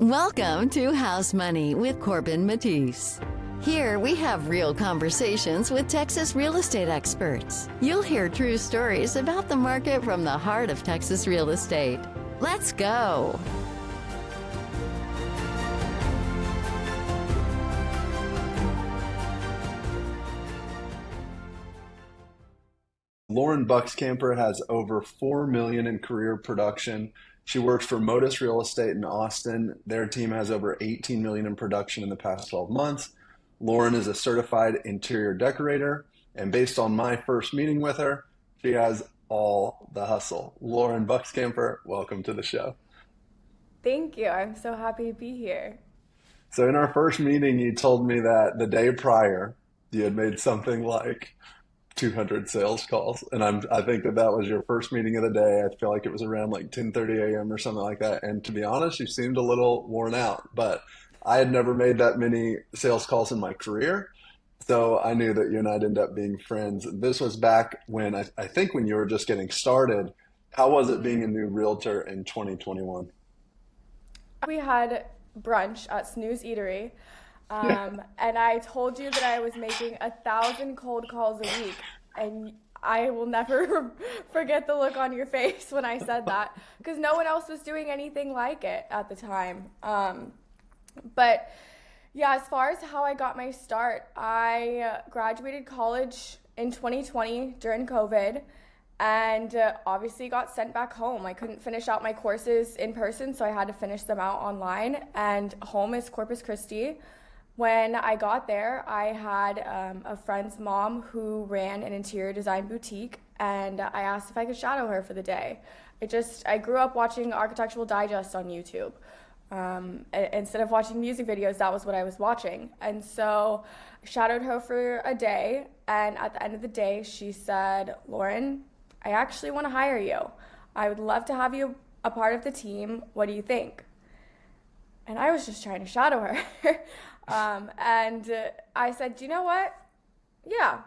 Welcome to House Money with Corbin Matisse. Here we have real conversations with Texas real estate experts. You'll hear true stories about the market from the heart of Texas real estate. Let's go. Lauren Buxkamper has over 4 million in career production. She works for Modus Real Estate in Austin. Their team has over 18 million in production in the past 12 months. Lauren is a certified interior decorator, and based on my first meeting with her, she has all the hustle. Lauren Buxkamper, welcome to the show. Thank you. I'm so happy to be here. So in our first meeting, you told me that the day prior, you had made something like 200 sales calls. And I think that was your first meeting of the day. I feel like it was around like 10:30 a.m. or something like that. And to be honest, you seemed a little worn out, but I had never made that many sales calls in my career. So I knew that you and I'd end up being friends. This was back when I think when you were just getting started. How was it being a new realtor in 2021? We had brunch at Snooze Eatery. And I told you that I was making 1,000 cold calls a week, and I will never forget the look on your face when I said that, because no one else was doing anything like it at the time. But yeah, as far as how I got my start, I graduated college in 2020 during COVID, and obviously got sent back home. I couldn't finish out my courses in person, so I had to finish them out online, and home is Corpus Christi. When I got there, I had a friend's mom who ran an interior design boutique, and I asked if I could shadow her for the day. I grew up watching Architectural Digest on YouTube. Instead of watching music videos, that was what I was watching. And so I shadowed her for a day, and at the end of the day, she said, "Lauren, I actually want to hire you. I would love to have you a part of the team. What do you think?" And I was just trying to shadow her. And I said, "You know what? Yeah,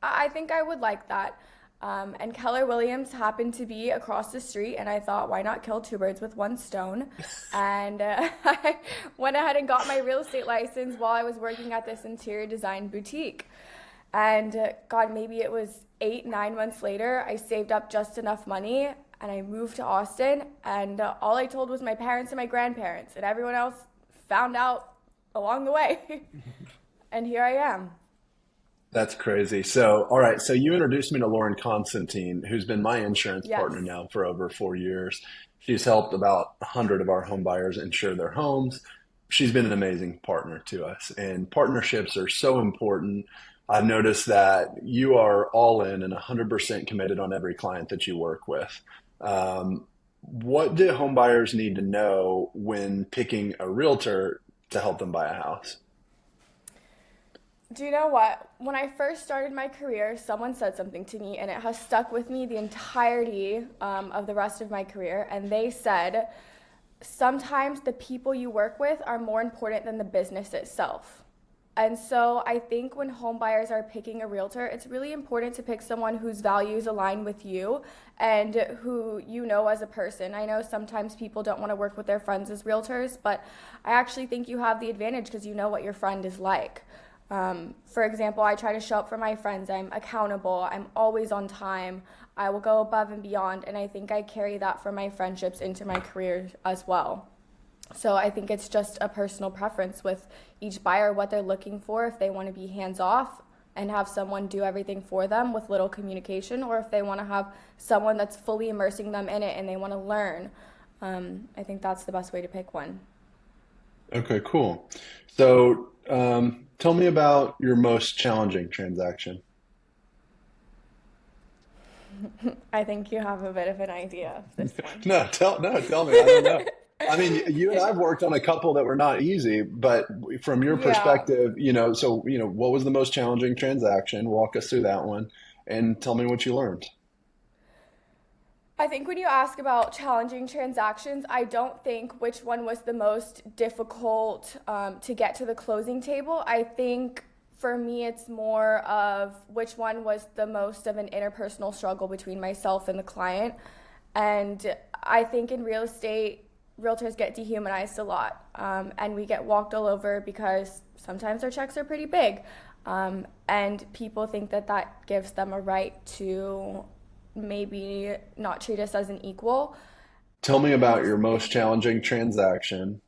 I think I would like that." And Keller Williams happened to be across the street, and I thought, why not kill two birds with one stone? And I went ahead and got my real estate license while I was working at this interior design boutique. And God, maybe it was 8-9 months later, I saved up just enough money, and I moved to Austin, and all I told was my parents and my grandparents, and everyone else found out along the way. And here I am. That's crazy. So, all right. So you introduced me to Lauren Constantine, who's been my insurance Yes. partner now for over 4 years. She's helped about 100 of our home buyers insure their homes. She's been an amazing partner to us, and partnerships are so important. I've noticed that you are all in and 100% committed on every client that you work with. What do home buyers need to know when picking a realtor to help them buy a house? Do you know what? When I first started my career, someone said something to me, and it has stuck with me the entirety of the rest of my career. And they said, sometimes the people you work with are more important than the business itself. And so I think when home buyers are picking a realtor, it's really important to pick someone whose values align with you and who you know as a person. I know sometimes people don't want to work with their friends as realtors, but I actually think you have the advantage because you know what your friend is like. For example, I try to show up for my friends. I'm accountable. I'm always on time. I will go above and beyond, and I think I carry that from my friendships into my career as well. So I think it's just a personal preference with each buyer, what they're looking for, if they want to be hands-off and have someone do everything for them with little communication, or if they want to have someone that's fully immersing them in it and they want to learn. I think that's the best way to pick one. Okay, cool. So tell me about your most challenging transaction. I think you have a bit of an idea of this one. Tell me. I don't know. I mean, you and I've worked on a couple that were not easy, but from your Yeah. perspective, what was the most challenging transaction? Walk us through that one and tell me what you learned. I think when you ask about challenging transactions, I don't think which one was the most difficult to get to the closing table. I think for me, it's more of which one was the most of an interpersonal struggle between myself and the client. And I think in real estate, realtors get dehumanized a lot, and we get walked all over because sometimes our checks are pretty big, and people think that that gives them a right to maybe not treat us as an equal. Tell me And about just your most thinking, challenging transaction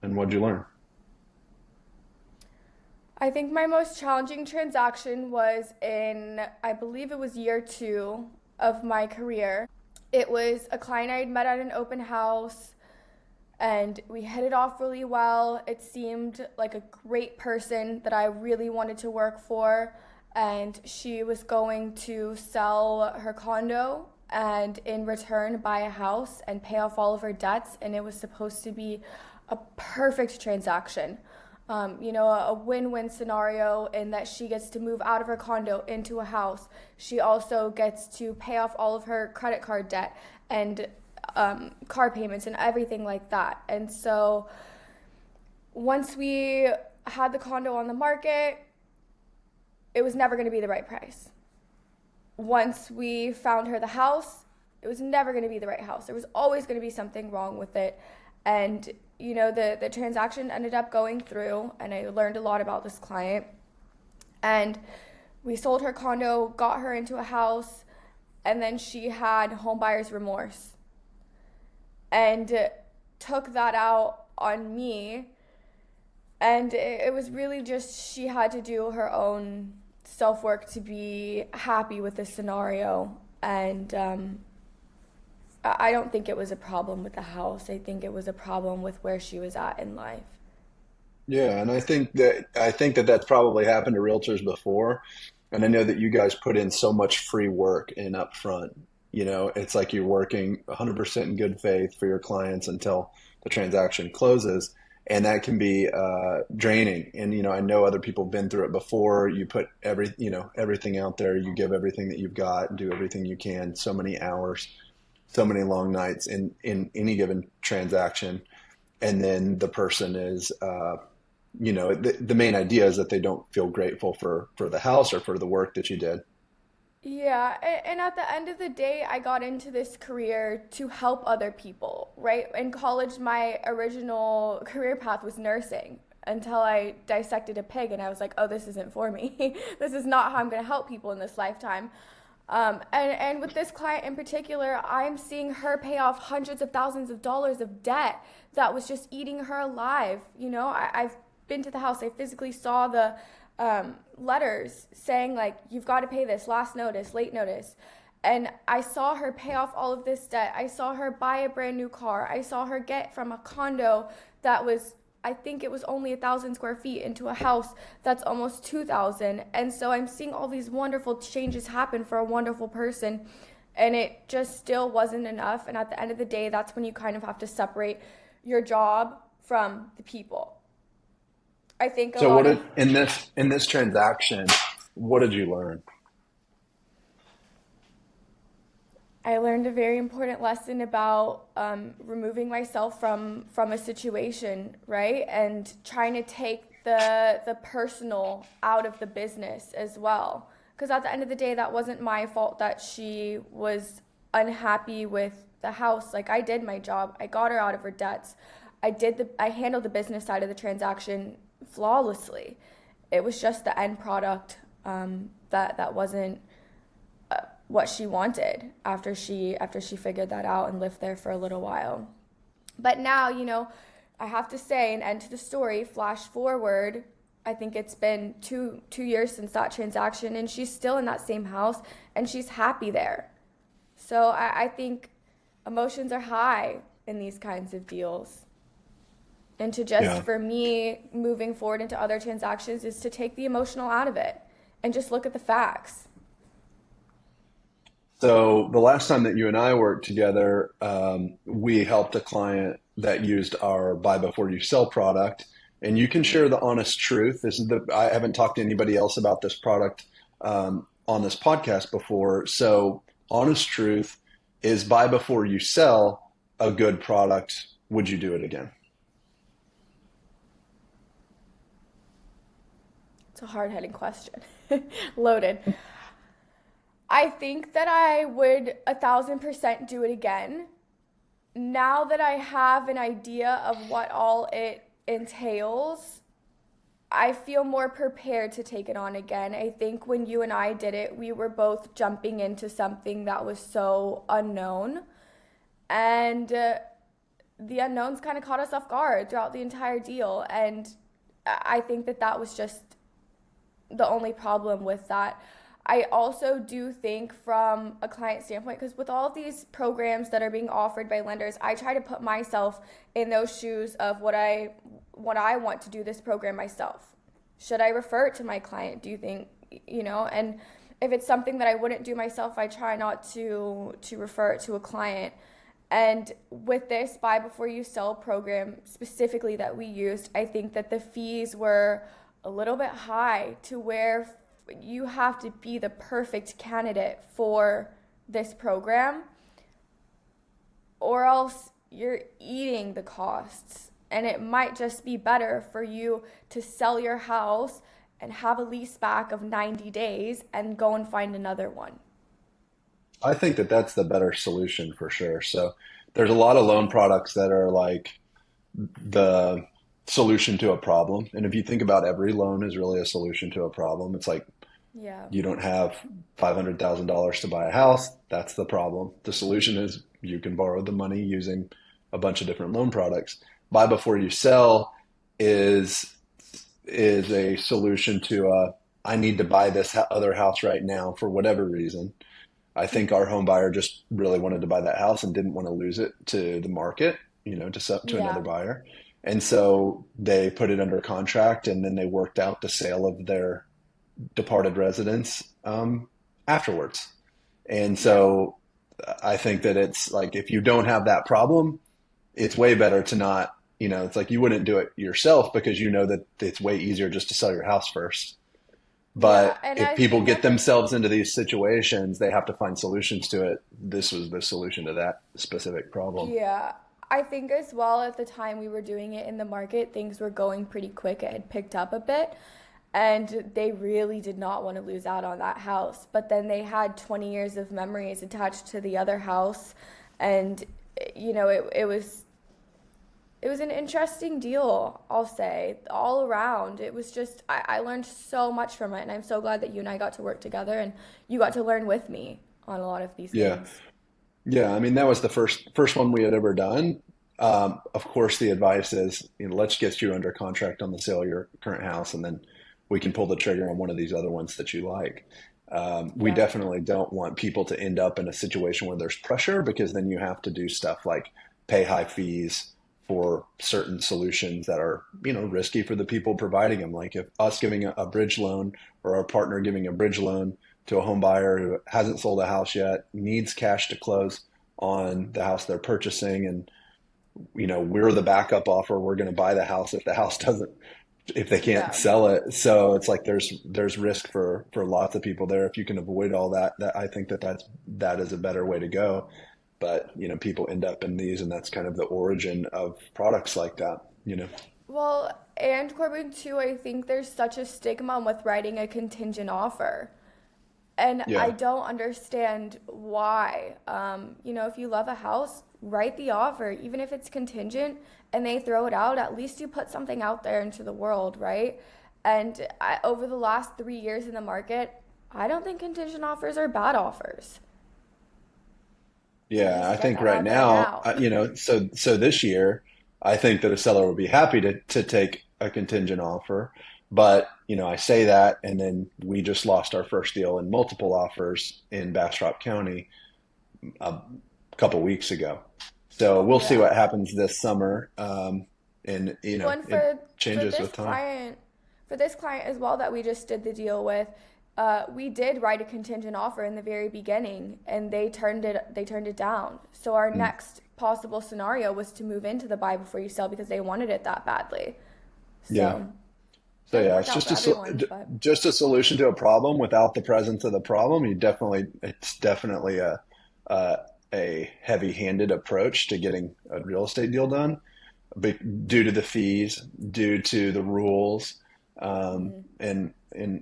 and what'd you learn? I think my most challenging transaction was in, I believe it was year 2 of my career. It was a client I had met at an open house, and we hit it off really well. It seemed like a great person that I really wanted to work for, and she was going to sell her condo and in return buy a house and pay off all of her debts, and it was supposed to be a perfect transaction. A win-win scenario in that she gets to move out of her condo into a house. She also gets to pay off all of her credit card debt and car payments and everything like that. And so once we had the condo on the market, it was never going to be the right price. Once we found her the house, it was never going to be the right house. There was always going to be something wrong with it. And, the transaction ended up going through, and I learned a lot about this client. And we sold her condo, got her into a house, and then she had homebuyer's remorse and took that out on me. And it was really just she had to do her own self work to be happy with this scenario. And I don't think it was a problem with the house. I think it was a problem with where she was at in life. Yeah, and I think that that's probably happened to realtors before. And I know that you guys put in so much free work in upfront. It's like you're working 100% in good faith for your clients until the transaction closes. And that can be draining. And I know other people have been through it before. You put everything out there. You give everything that you've got, do everything you can, so many hours, so many long nights in any given transaction. And then the person is, the main idea is that they don't feel grateful for the house or for the work that you did. Yeah, and at the end of the day, I got into this career to help other people, right? In college, my original career path was nursing until I dissected a pig and I was like, oh, this isn't for me. This is not how I'm going to help people in this lifetime. And with this client in particular, I'm seeing her pay off hundreds of thousands of dollars of debt that was just eating her alive. I've been to the house. I physically saw the letters saying, like, you've got to pay this, last notice, late notice. And I saw her pay off all of this debt. I saw her buy a brand new car. I saw her get from a condo that was, I think it was only 1,000 square feet, into a house that's almost 2,000. And so I'm seeing all these wonderful changes happen for a wonderful person. And it just still wasn't enough. And at the end of the day, that's when you kind of have to separate your job from the people. I think a So lot what of did in this transaction, what did you learn? I learned a very important lesson about removing myself from a situation, right? And trying to take the personal out of the business as well. Because at the end of the day, that wasn't my fault that she was unhappy with the house. Like, I did my job. I got her out of her debts. I handled the business side of the transaction flawlessly. It was just the end product that wasn't what she wanted after she figured that out and lived there for a little while. But now, I have to say, an end to the story, flash forward, I think it's been two years since that transaction, and she's still in that same house and she's happy there. So I think emotions are high in these kinds of deals. And to just, Yeah. for me, moving forward into other transactions is to take the emotional out of it and just look at the facts. So the last time that you and I worked together, we helped a client that used our buy before you sell product. And you can share the honest truth. I haven't talked to anybody else about this product on this podcast before. So honest truth is, buy before you sell a good product. Would you do it again? It's a hard-hitting question. Loaded. I think that I would 1,000% do it again. now that I have an idea of what all it entails, I feel more prepared to take it on again. I think when you and I did it, we were both jumping into something that was so unknown. And the unknowns kind of caught us off guard throughout the entire deal. And I think that that was just the only problem with that. I also do think from a client standpoint, because with all of these programs that are being offered by lenders, I try to put myself in those shoes of what I want to do this program myself. Should I refer it to my client? Do you think, and if it's something that I wouldn't do myself, I try not to refer it to a client. And with this buy before you sell program specifically that we used, I think that the fees were a little bit high to where you have to be the perfect candidate for this program, or else you're eating the costs. And it might just be better for you to sell your house and have a lease back of 90 days and go and find another one. I think that that's the better solution for sure. So there's a lot of loan products that are like the solution to a problem. And if you think about every loan is really a solution to a problem, it's like Yeah. you don't have $500,000 to buy a house. That's the problem. The solution is you can borrow the money using a bunch of different loan products. Buy before you sell is a solution to I need to buy this other house right now for whatever reason. I think our home buyer just really wanted to buy that house and didn't want to lose it to the market, to sell to another Yeah. buyer. And so they put it under contract and then they worked out the sale of their departed residence afterwards. And Yeah. so I think that it's like if you don't have that problem, it's way better to not, it's like you wouldn't do it yourself because you know that it's way easier just to sell your house first. Yeah. But And if I people think get at the themselves into these situations, they have to find solutions to it. This was the solution to that specific problem. Yeah, I think as well at the time we were doing it in the market, things were going pretty quick. It had picked up a bit, and they really did not want to lose out on that house. But then they had 20 years of memories attached to the other house, and it was an interesting deal, I'll say, all around. It was just I learned so much from it, and I'm so glad that you and I got to work together, and you got to learn with me on a lot of these Yeah. things. Yeah. I mean, that was the first one we had ever done. Of course, the advice is, let's get you under contract on the sale of your current house, and then we can pull the trigger on one of these other ones that you like. We Yeah. definitely don't want people to end up in a situation where there's pressure because then you have to do stuff like pay high fees for certain solutions that are, risky for the people providing them. Like if us giving a bridge loan or our partner giving a bridge loan to a home buyer who hasn't sold a house yet, needs cash to close on the house they're purchasing, and we're the backup offer. We're going to buy the house if the house doesn't, if they can't Yeah. sell it. So it's like there's risk for lots of people there. If you can avoid all that, I think that is a better way to go. But people end up in these, and that's kind of the origin of products like that. Well, and Corbin, too, I think there's such a stigma with writing a contingent offer. And I Yeah, don't understand why. If you love a house, write the offer, even if it's contingent and they throw it out, at least you put something out there into the world, right? And over the last 3 years in the market, I don't think contingent offers are bad offers. You yeah. I just get think that right out there now, now. so this year, I think that a seller would be happy to take a contingent offer. But I say that, and then we just lost our first deal in multiple offers in Bastrop County a couple weeks ago. So we'll see Yeah. what happens this summer. And One it for changes this with time. client, as well that we just did the deal with, we did write a contingent offer in the very beginning, and they turned it down. So our Mm, next possible scenario was to move into the buy before you sell because they wanted it that badly. yeah. So So doesn't yeah, work it's out just for everyone, but just a solution to a problem without the presence of the problem. It's definitely a, a heavy-handed approach to getting a real estate deal done, due to the fees, due to the rules, and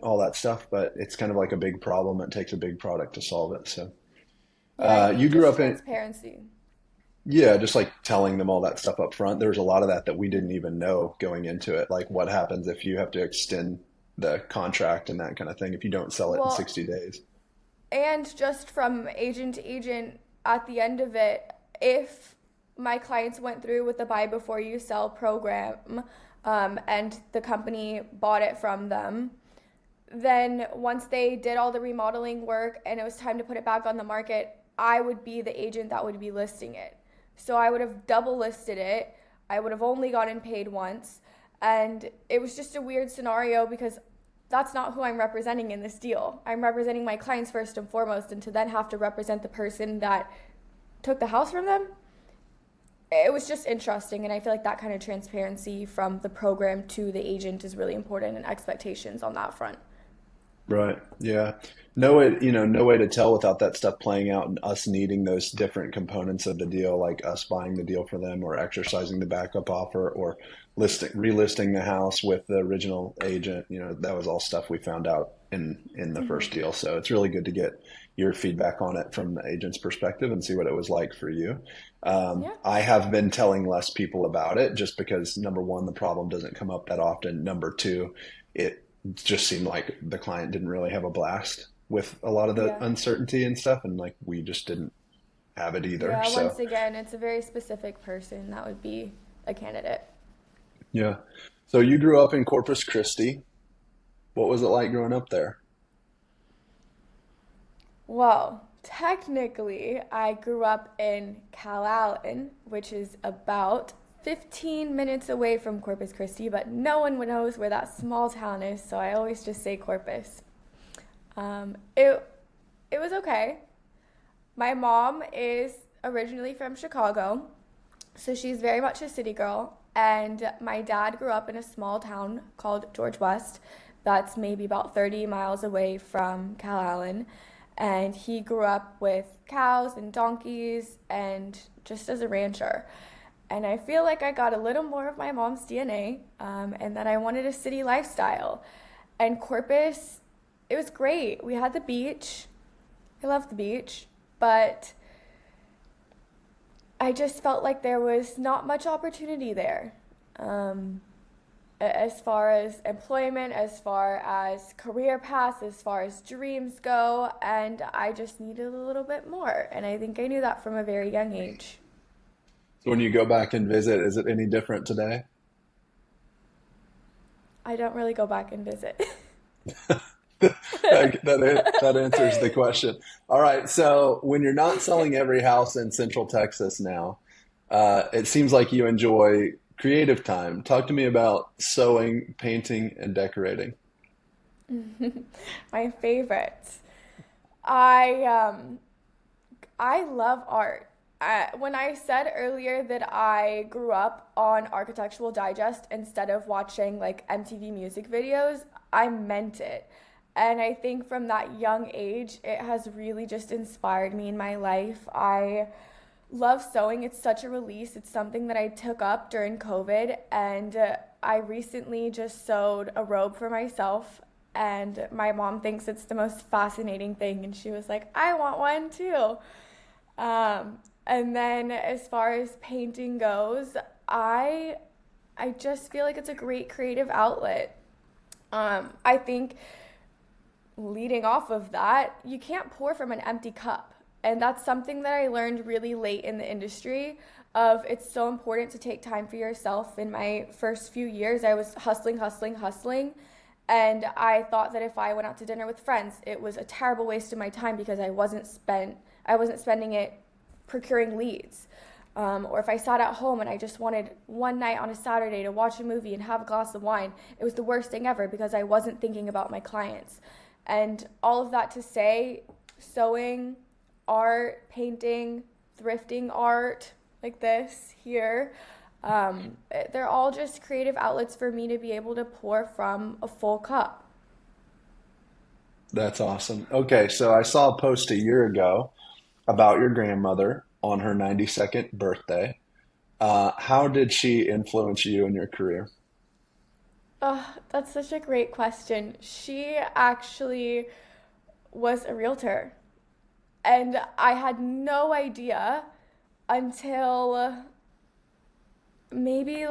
all that stuff. But it's kind of like a big problem. It takes a big product to solve it. So yeah, I you think grew just up in transparency. Yeah, just like telling them all that stuff up front. There's a lot of that that we didn't even know going into it. Like what happens if you have to extend the contract and that kind of thing if you don't sell it in Well, 60 days. and just from agent to agent, at the end of it, if my clients went through with the buy before you sell program, and the company bought it from them, then once they did all the remodeling work and it was time to put it back on the market, I would be the agent that would be listing it. So I would have double listed it. I would have only gotten paid once. And it was just a weird scenario because that's not who I'm representing in this deal. I'm representing my clients first and foremost, and to then have to represent the person that took the house from them, it was just interesting. And I feel like that kind of transparency from the program to the agent is really important, and expectations on that front. Right. Yeah. No way, no way to tell without that stuff playing out and us needing those different components of the deal, like us buying the deal for them or exercising the backup offer or relisting the house with the original agent. That was all stuff we found out in the Mm-hmm. first deal. So it's really good to get your feedback on it from the agent's perspective and see what it was like for you. Yeah. I have been telling less people about it just because number one, the problem doesn't come up that often. Number two, it just seemed like the client didn't really have a blast with a lot of the Yeah. uncertainty and stuff, and like we just didn't have it either. Yeah, once So again, it's a very specific person that would be a candidate. yeah. So you grew up in Corpus Christi. What was it like growing up there? Well, technically, I grew up in Calallen, which is about 15 minutes away from Corpus Christi, but no one knows where that small town is, so I always just say Corpus. Um, it it was okay. My mom is originally from Chicago, so she's very much a city girl. And my dad grew up in a small town called George West, that's maybe about 30 miles away from Calallen. And he grew up with cows and donkeys and just as a rancher. And I feel like I got a little more of my mom's DNA, and that I wanted a city lifestyle. And Corpus, it was great. We had the beach. I love the beach, but I just felt like there was not much opportunity there. Um, as far as employment, as far as career paths, as far as dreams go, and I just needed a little bit more. And I think I knew that from a very young age. So when you go back and visit, is it any different today? I don't really go back and visit. That answers the question. All right. So when you're not selling every house in Central Texas now, it seems like you enjoy creative time. Talk to me about sewing, painting, and decorating. My favorites. I I love art. When I said earlier that I grew up on Architectural Digest instead of watching like MTV music videos, I meant it. And I think from that young age, it has really just inspired me in my life. I love sewing. It's such a release. It's something that I took up during COVID, and I recently just sewed a robe for myself. And my mom thinks it's the most fascinating thing, and she was like, "I want one too." And then as far as painting goes, I I just feel like it's a great creative outlet. I think leading off of that, you can't pour from an empty cup. And that's something that I learned really late in the industry of it's so important to take time for yourself. In my first few years, I was hustling, hustling, hustling. And I thought that if I went out to dinner with friends, it was a terrible waste of my time because I wasn't spending it procuring leads. Or if I sat at home and I just wanted one night on a Saturday to watch a movie and have a glass of wine, it was the worst thing ever because I wasn't thinking about my clients. And all of that to say, sewing, art, painting, thrifting art, like this here, they're all just creative outlets for me to be able to pour from a full cup. That's awesome. Okay, so I saw a post a year ago about your grandmother on her 92nd birthday. How did she influence you in your career? Oh, that's such a great question. She actually was a realtor, and I had no idea until maybe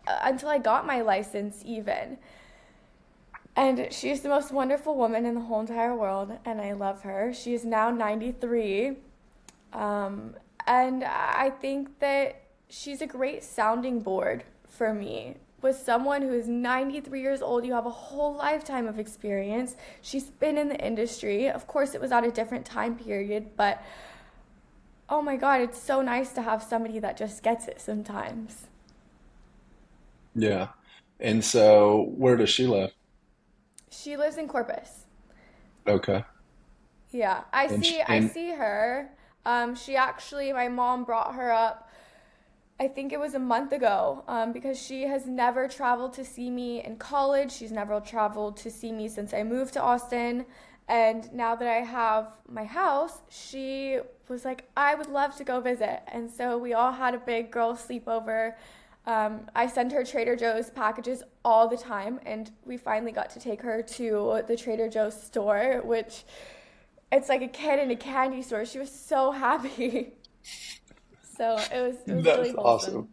until I got my license even. And she's the most wonderful woman in the whole entire world, and I love her. She is now 93. And I think that she's a great sounding board for me. With someone who is 93 years old, you have a whole lifetime of experience. She's been in the industry. Of course, it was at a different time period, but oh my God, it's so nice to have somebody that just gets it sometimes. Yeah. And so where does she live? She lives in Corpus. Okay. Yeah, And I see her. She actually, my mom brought her up, I think it was a month ago, because she has never traveled to see me in college. She's never traveled to see me since I moved to Austin. And now that I have my house, she was like, I would love to go visit. And so we all had a big girl sleepover. I send her Trader Joe's packages all the time, and we finally got to take her to the Trader Joe's store, which it's like a kid in a candy store. She was so happy. So it was really that's awesome. wholesome.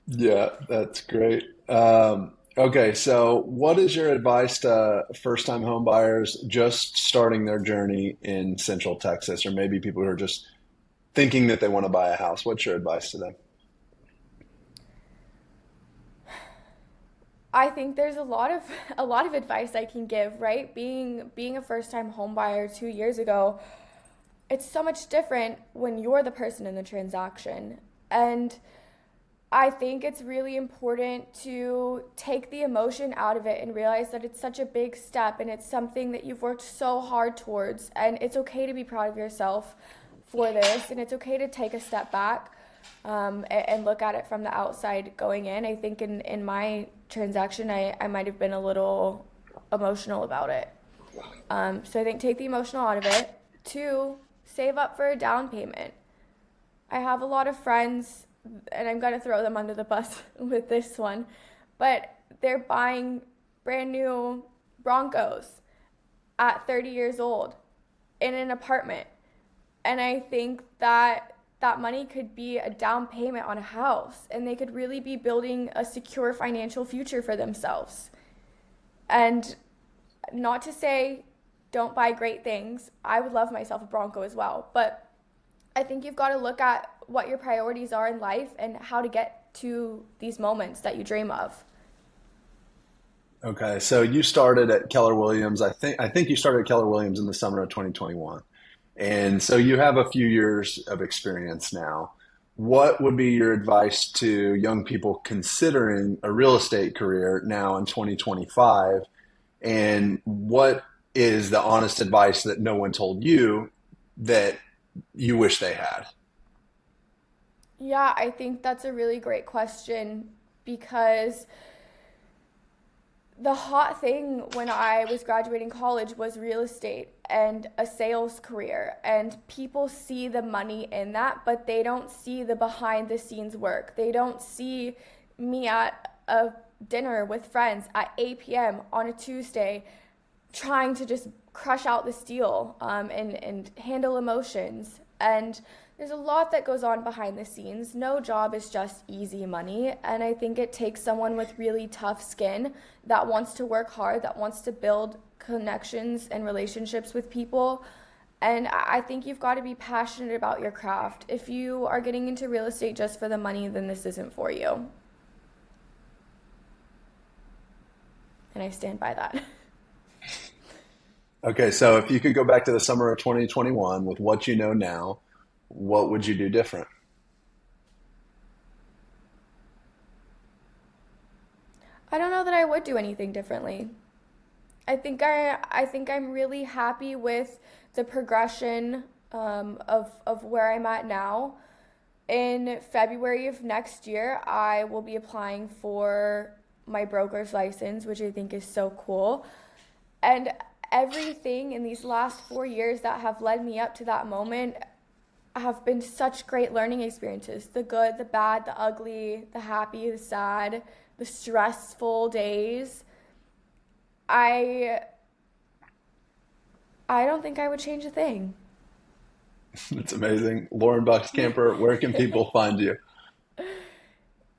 Yeah, that's great. Okay, so what is your advice to first-time home buyers just starting their journey in Central Texas, or maybe people who are just thinking that they want to buy a house? What's your advice to them? I think there's a lot of advice I can give, right? Being a first-time home buyer 2 years ago, it's so much different when you're the person in the transaction. And I think it's really important to take the emotion out of it and realize that it's such a big step and it's something that you've worked so hard towards. And it's okay to be proud of yourself for this, and it's okay to take a step back, and look at it from the outside going in. I think in my transaction, I might have been a little emotional about it. So I think take the emotional out of it. Two, save up for a down payment. I have a lot of friends, and I'm going to throw them under the bus with this one, but they're buying brand new Broncos at 30 years old in an apartment. And I think that that money could be a down payment on a house, and they could really be building a secure financial future for themselves. And not to say don't buy great things. I would love myself a Bronco as well, but I think you've got to look at what your priorities are in life and how to get to these moments that you dream of. Okay, so you started at Keller Williams. I think you started at Keller Williams in the summer of 2021. And so you have a few years of experience now. What would be your advice to young people considering a real estate career now in 2025? And what is the honest advice that no one told you that you wish they had? Yeah, I think that's a really great question because the hot thing when I was graduating college was real estate and a sales career. And people see the money in that, but they don't see the behind the scenes work. They don't see me at a dinner with friends at 8 p.m. on a Tuesday trying to just crush out this deal, and handle emotions. And there's a lot that goes on behind the scenes. No job is just easy money. And I think it takes someone with really tough skin that wants to work hard, that wants to build connections and relationships with people. And I think you've got to be passionate about your craft. If you are getting into real estate just for the money, then this isn't for you. And I stand by that. Okay, so if you could go back to the summer of 2021 with what you know now, what would you do different? I don't know that I would do anything differently. I think I'm really happy with the progression, of where I'm at now. In February of next year, I will be applying for my broker's license, which I think is so cool. And everything in these last 4 years that have led me up to that moment have been such great learning experiences. The good, the bad, the ugly, the happy, the sad, the stressful days. I I don't think I would change a thing. It's amazing. Lauren Buxkamper, where can people find you?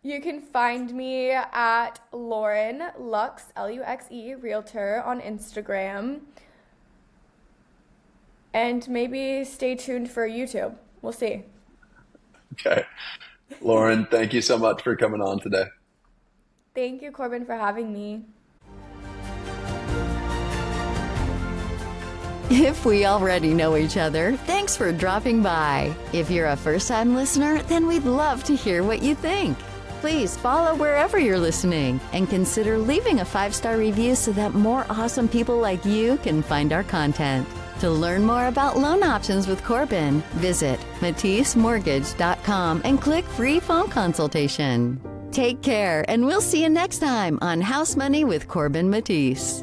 You can find me at Lauren Lux, Luxe, Realtor on Instagram. And maybe stay tuned for YouTube. We'll see. Okay. Lauren, thank you so much for coming on today. Thank you, Corbin, for having me. If we already know each other, thanks for dropping by. If you're a first-time listener, then we'd love to hear what you think. Please follow wherever you're listening and consider leaving a 5-star review so that more awesome people like you can find our content. To learn more about loan options with Corbin, visit MatisseMortgage.com and click free phone consultation. Take care, and we'll see you next time on House Money with Corbin Matisse.